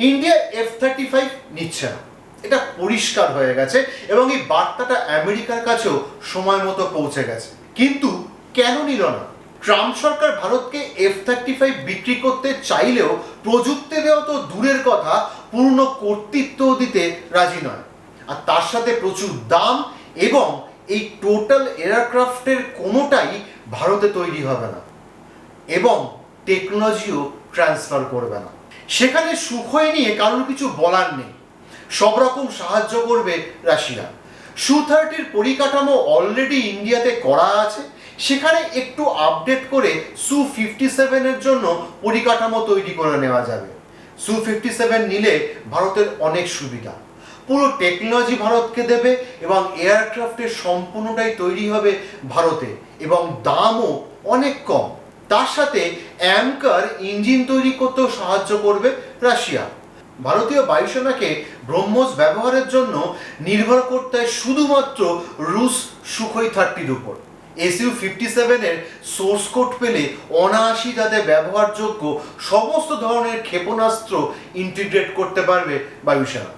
India F-35 নিচ্ছে না, এটা পরিষ্কার হয়ে গেছে এবং এই বার্তাটা আমেরিকার কাছেও সময় মতো পৌঁছে গেছে। কিন্তু কেন নিল না? ট্রাম্প সরকার ভারতকে F-35 বিক্রি করতে চাইলেও প্রযুক্তি দেওয়া তো দূরের কথা, পূর্ণ কর্তৃত্ব দিতে রাজি নয়। আর তার সাথে প্রচুর দাম এবং এই টোটাল এয়ারক্রাফটের কোনোটাই ভারতে তৈরি হবে না এবং টেকনোলজিও ট্রান্সফার করবে না। সেখানে সুখোই নিয়ে কারোর কিছু বলার নেই, সব রকম সাহায্য করবে রাশিয়া। Su-30 পরিকাঠামো অলরেডি ইন্ডিয়াতে করা আছে, সেখানে একটু আপডেট করে Su-57 এর জন্য পরিকাঠামো তৈরি করে নেওয়া যাবে। Su-57 নিলে ভারতের অনেক সুবিধা, পুরো টেকনোলজি ভারতকে দেবে এবং এয়ারক্রাফটের সম্পূর্ণটাই তৈরি হবে ভারতে এবং দামও অনেক কম। তার সাথে অ্যামকার ইঞ্জিন তৈরি করতেও সাহায্য করবে রাশিয়া। ভারতীয় বায়ুসেনাকে ব্রহ্মোস ব্যবহারের জন্য নির্ভর করতে হয় শুধুমাত্র রুশ সুখোই 30-র উপর। Su-57 এর সোর্স কোড পেলে অনায়াসই তাতে ব্যবহারযোগ্য সমস্ত ধরনের ক্ষেপণাস্ত্র ইন্টিগ্রেট করতে পারবে বায়ুসেনা।